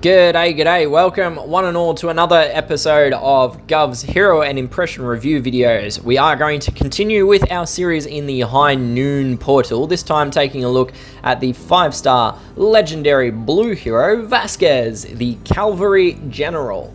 G'day, welcome one and all to another episode of Guvs Hero and Impression Review videos. We are going to continue with our series in the High Noon portal, this time taking a look at the 5-star legendary blue hero, Vasquez, the Cavalry General.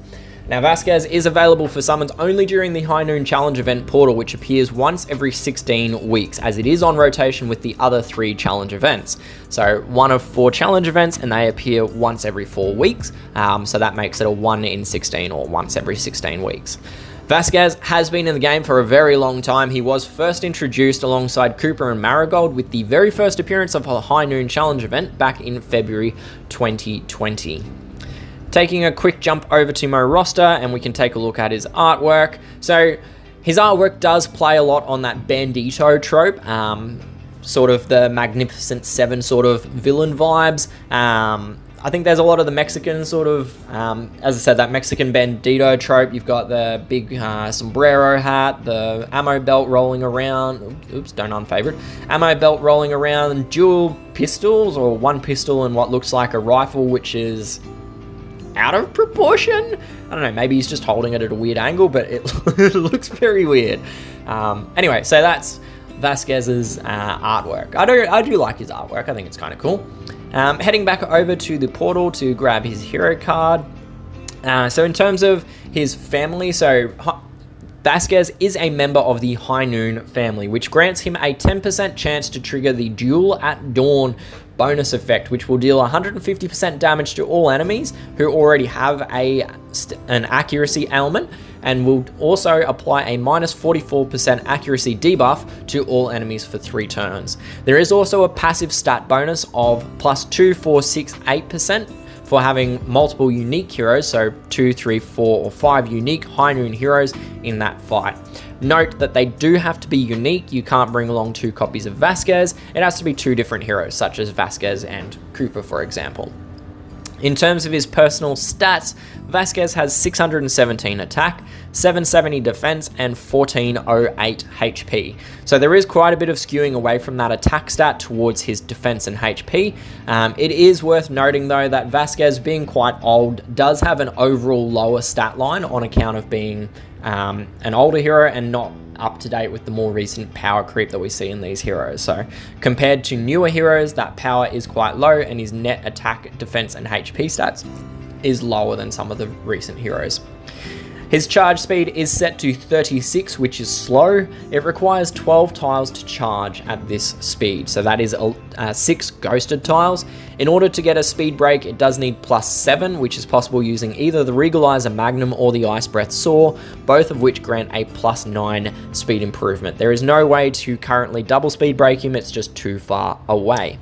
Now, Vasquez is available for summons only during the High Noon Challenge event portal, which appears once every 16 weeks, as it is on rotation with the other 3 challenge events. So, one of 4 challenge events, and they appear once every 4 weeks, so that makes it a 1 in 16 or once every 16 weeks. Vasquez has been in the game for a very long time. He was first introduced alongside Cooper and Marigold with the very first appearance of a High Noon Challenge event back in February 2020. Taking a quick jump over to my roster and we can take a look at his artwork. So his artwork does play a lot on that bandito trope, sort of the Magnificent Seven sort of villain vibes. I think there's a lot of the Mexican sort of, as I said, that Mexican bandito trope. You've got the big sombrero hat, the ammo belt rolling around. Oops, don't unfavorite. Ammo belt rolling around, and dual pistols, or one pistol and what looks like a rifle, which is out of proportion. I don't know, maybe he's just holding it at a weird angle, but it looks very weird. Anyway, so that's Vasquez's artwork. I do like his artwork. I think it's kind of cool. Heading back over to the portal to grab his hero card. So in terms of his family, so Vasquez is a member of the High Noon family, which grants him a 10% chance to trigger the Duel at Dawn bonus effect, which will deal 150% damage to all enemies who already have an accuracy ailment, and will also apply a minus 44% accuracy debuff to all enemies for 3 turns. There is also a passive stat bonus of plus 2, 4, 6, 8% for having multiple unique heroes, so 2, 3, 4, or 5 unique High Noon heroes in that fight. Note that they do have to be unique. You can't bring along 2 copies of Vasquez. It has to be 2 different heroes, such as Vasquez and Cooper, for example. In terms of his personal stats, Vasquez has 617 attack, 770 defense, and 1408 HP. So there is quite a bit of skewing away from that attack stat towards his defense and HP. It is worth noting, though, that Vasquez, being quite old, does have an overall lower stat line on account of being an older hero and not up to date with the more recent power creep that we see in these heroes. So compared to newer heroes, that power is quite low, and his net attack, defense, and HP stats is lower than some of the recent heroes. His charge speed is set to 36, which is slow. It requires 12 tiles to charge at this speed, so that is 6 ghosted tiles. In order to get a speed break, it does need plus 7, which is possible using either the Regalizer Magnum or the Ice Breath Saw, both of which grant a plus 9 speed improvement. There is no way to currently double speed break him, it's just too far away.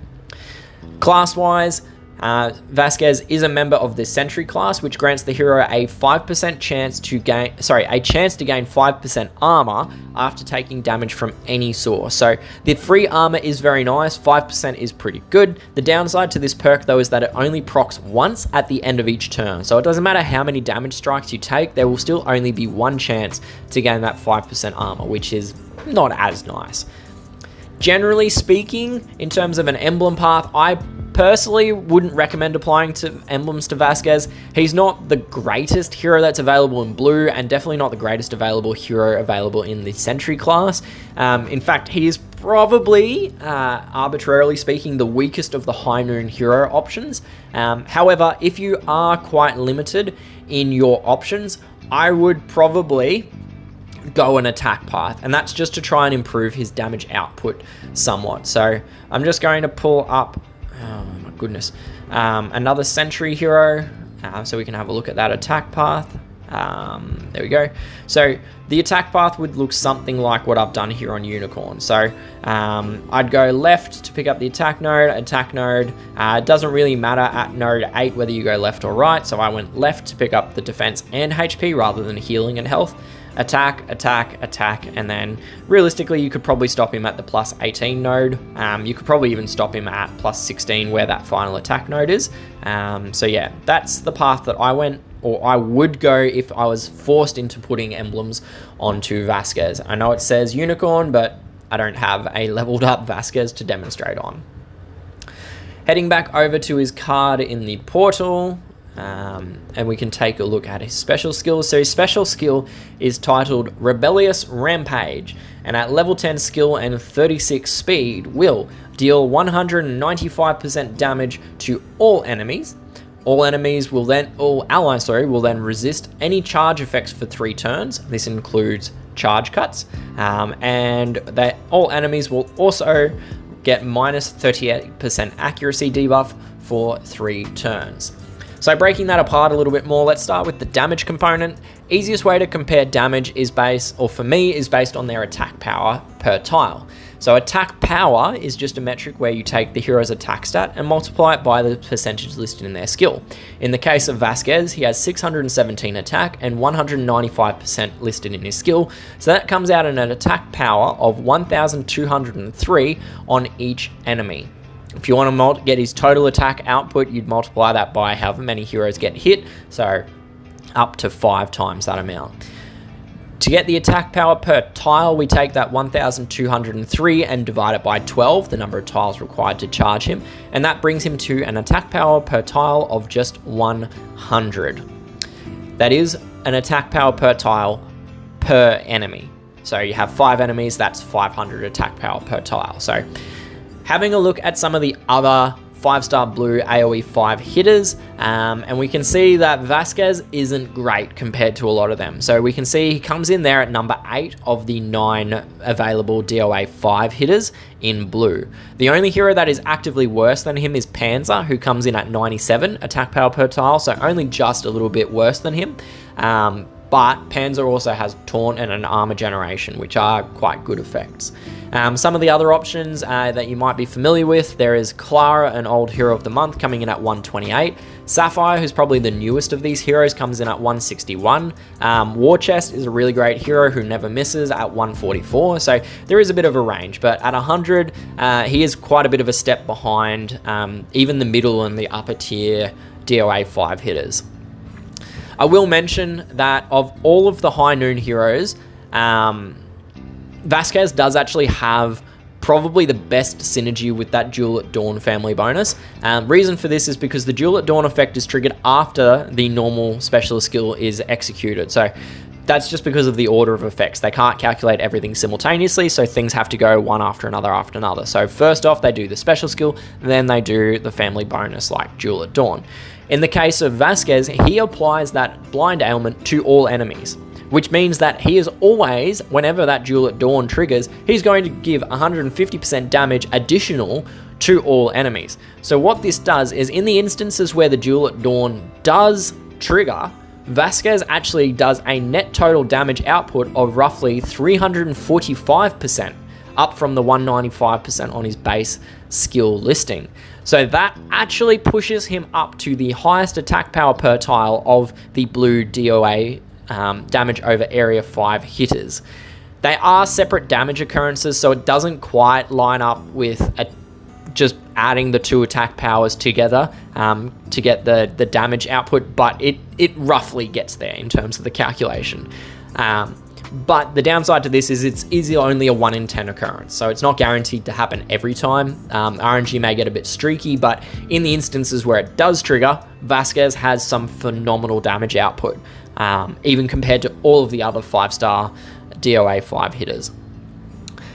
Class-wise, Vasquez is a member of the Sentry class, which grants the hero a 5% chance to gain, a chance to gain 5% armor after taking damage from any source. So the free armor is very nice, 5% is pretty good. The downside to this perk, though, is that it only procs once at the end of each turn. So it doesn't matter how many damage strikes you take, there will still only be one chance to gain that 5% armor, which is not as nice. Generally speaking, in terms of an emblem path, I personally wouldn't recommend applying to emblems to Vasquez. He's not the greatest hero that's available in blue, and definitely not the greatest hero available in the Sentry class. In fact, he is probably, arbitrarily speaking, the weakest of the High Noon hero options. However, if you are quite limited in your options, I would probably go an attack path, and that's just to try and improve his damage output somewhat. So I'm just going to pull up, oh my goodness, another Sentry hero, so we can have a look at that attack path. There we go. So the attack path would look something like what I've done here on Unicorn. So I'd go left to pick up the attack node. It doesn't really matter at node 8 whether you go left or right, so I went left to pick up the defense and HP rather than healing and health. Attack, and then realistically you could probably stop him at the plus 18 node. You could probably even stop him at plus 16 where that final attack node is. So yeah, that's the path that I went, or I would go if I was forced into putting emblems onto Vasquez. I know it says Unicorn, but I don't have a leveled up Vasquez to demonstrate on. Heading back over to his card in the portal, and we can take a look at his special skills. So his special skill is titled Rebellious Rampage, and at level 10 skill and 36 speed will deal 195% damage to all enemies. All allies will then resist any charge effects for 3 turns. This includes charge cuts, and all enemies will also get minus 38% accuracy debuff for 3 turns. So breaking that apart a little bit more, let's start with the damage component. Easiest way to compare damage is based on their attack power per tile. So attack power is just a metric where you take the hero's attack stat and multiply it by the percentage listed in their skill. In the case of Vasquez, he has 617 attack and 195% listed in his skill, so that comes out in an attack power of 1,203 on each enemy. If you want to get his total attack output, you'd multiply that by however many heroes get hit, so up to 5 times that amount. To get the attack power per tile, we take that 1,203 and divide it by 12, the number of tiles required to charge him, and that brings him to an attack power per tile of just 100. That is an attack power per tile per enemy. So you have 5 enemies, that's 500 attack power per tile. So having a look at some of the other 5-star blue AoE 5 hitters, and we can see that Vasquez isn't great compared to a lot of them. So we can see he comes in there at number 8 of the 9 available DOA 5 hitters in blue. The only hero that is actively worse than him is Panzer, who comes in at 97 attack power per tile, so only just a little bit worse than him. But Panzer also has Taunt and an Armor Generation, which are quite good effects. Some of the other options that you might be familiar with, there is Clara, an old hero of the month, coming in at 128. Sapphire, who's probably the newest of these heroes, comes in at 161. War Chest is a really great hero who never misses at 144, so there is a bit of a range, but at 100, he is quite a bit of a step behind even the middle and the upper tier DOA 5 hitters. I will mention that of all of the High Noon heroes, Vasquez does actually have probably the best synergy with that Duel at Dawn family bonus. Reason for this is because the Duel at Dawn effect is triggered after the normal specialist skill is executed. So that's just because of the order of effects. They can't calculate everything simultaneously, so things have to go one after another. So first off, they do the special skill, then they do the family bonus like Duel at Dawn. In the case of Vasquez, he applies that blind ailment to all enemies, which means that he is always, whenever that Duel at Dawn triggers, he's going to give 150% damage additional to all enemies. So what this does is, in the instances where the Duel at Dawn does trigger, Vasquez actually does a net total damage output of roughly 345%, up from the 195% on his base skill listing. So that actually pushes him up to the highest attack power per tile of the blue DOA damage over area 5 hitters. They are separate damage occurrences, so it doesn't quite line up with just adding the 2 attack powers together to get the damage output, but it roughly gets there in terms of the calculation. But the downside to this is it's only a 1 in 10 occurrence, so it's not guaranteed to happen every time. RNG may get a bit streaky, but in the instances where it does trigger, Vasquez has some phenomenal damage output, even compared to all of the other 5-star DOA 5 hitters.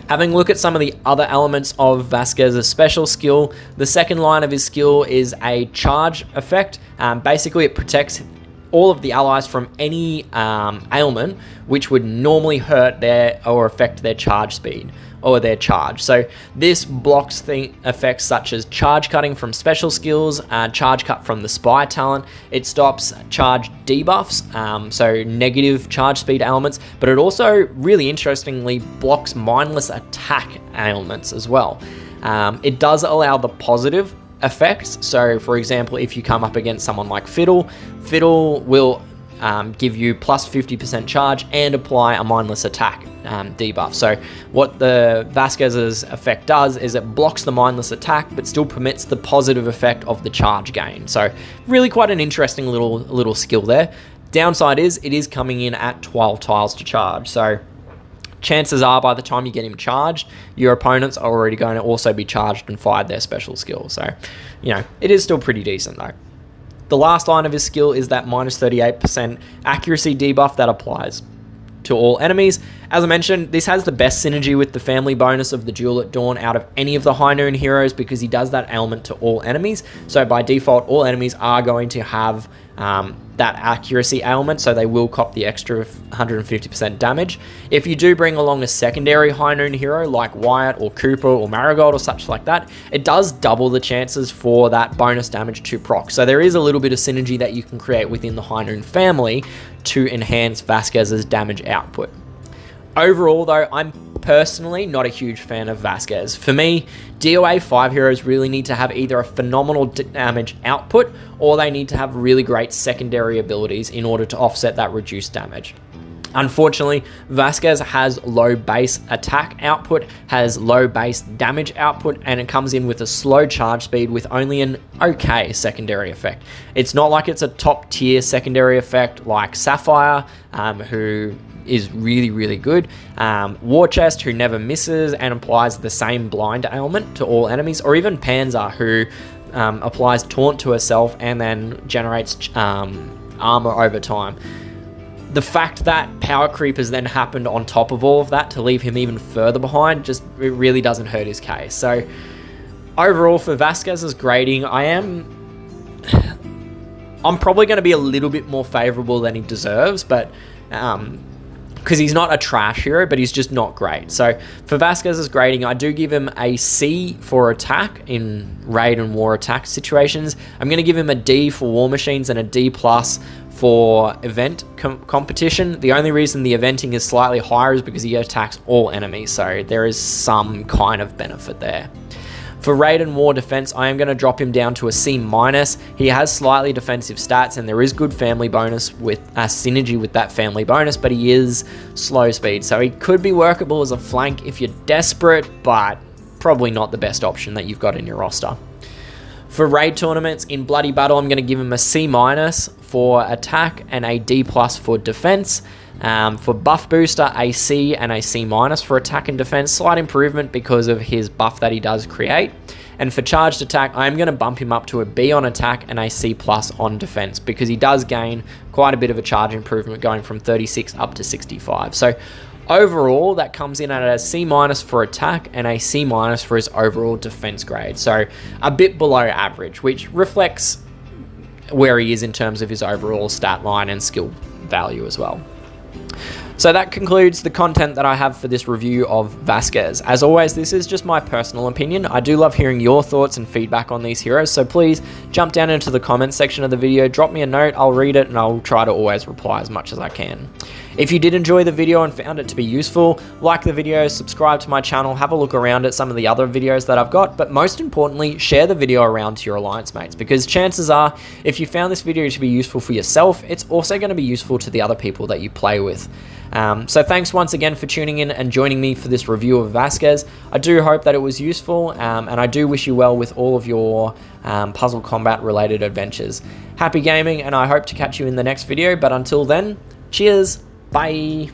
Having a look at some of the other elements of Vasquez's special skill, the second line of his skill is a charge effect. Basically, it protects all of the allies from any ailment which would normally hurt or affect their charge speed or their charge. So this blocks the effects such as charge cutting from special skills, charge cut from the spy talent. It stops charge debuffs, so negative charge speed ailments, but it also really interestingly blocks mindless attack ailments as well. It does allow the positive effects. So for example, if you come up against someone like Fiddle will give you plus 50% charge and apply a mindless attack debuff. So what the Vasquez's effect does is it blocks the mindless attack but still permits the positive effect of the charge gain. So really quite an interesting little skill there. Downside is it is coming in at 12 tiles to charge, so chances are by the time you get him charged, your opponents are already going to also be charged and fired their special skill. So, it is still pretty decent though. The last line of his skill is that minus 38% accuracy debuff that applies to all enemies. As I mentioned, this has the best synergy with the family bonus of the Duel at Dawn out of any of the High Noon heroes because he does that ailment to all enemies. So by default, all enemies are going to have that accuracy ailment, so they will cop the extra 150% damage. If you do bring along a secondary High Noon hero like Wyatt or Cooper or Marigold or such like that, it does double the chances for that bonus damage to proc. So there is a little bit of synergy that you can create within the High Noon family to enhance Vasquez's damage output. Overall though, I'm personally not a huge fan of Vasquez. For me, DOA 5 heroes really need to have either a phenomenal damage output or they need to have really great secondary abilities in order to offset that reduced damage. Unfortunately, Vasquez has low base attack output, has low base damage output, and it comes in with a slow charge speed with only an okay secondary effect. It's not like it's a top tier secondary effect like Sapphire, who is really good. War Chest, who never misses and applies the same blind ailment to all enemies, or even Panzer, who applies taunt to herself and then generates armor over time. The fact that power creep has then happened on top of all of that to leave him even further behind, just it really doesn't hurt his case. So overall for Vasquez's grading, I'm probably going to be a little bit more favorable than he deserves, but because he's not a trash hero, but he's just not great. So for Vasquez's grading, I do give him a C for attack in raid and war attack situations. I'm going to give him a D for war machines and a D plus for event competition. The only reason the eventing is slightly higher is because he attacks all enemies, so there is some kind of benefit there. For raid and war defense, I am going to drop him down to a C-. He has slightly defensive stats and there is good family bonus with a synergy with that family bonus, but he is slow speed, so he could be workable as a flank if you're desperate, but probably not the best option that you've got in your roster. For raid tournaments, in Bloody Battle, I'm going to give him a C- for attack and a D+ for defense. For buff booster, a C and a C- for attack and defense. Slight improvement because of his buff that he does create. And for charged attack, I'm going to bump him up to a B on attack and a C+ on defense because he does gain quite a bit of a charge improvement going from 36 up to 65. So overall, that comes in at a C- for attack and a C- for his overall defense grade. So a bit below average, which reflects where he is in terms of his overall stat line and skill value as well. So that concludes the content that I have for this review of Vasquez. As always, this is just my personal opinion. I do love hearing your thoughts and feedback on these heroes, so please jump down into the comments section of the video, drop me a note, I'll read it, and I'll try to always reply as much as I can. If you did enjoy the video and found it to be useful, like the video, subscribe to my channel, have a look around at some of the other videos that I've got, but most importantly, share the video around to your alliance mates, because chances are, if you found this video to be useful for yourself, it's also going to be useful to the other people that you play with. So thanks once again for tuning in and joining me for this review of Vasquez. I do hope that it was useful, and I do wish you well with all of your PuzzleCombat related adventures. Happy gaming, and I hope to catch you in the next video, but until then, cheers, bye!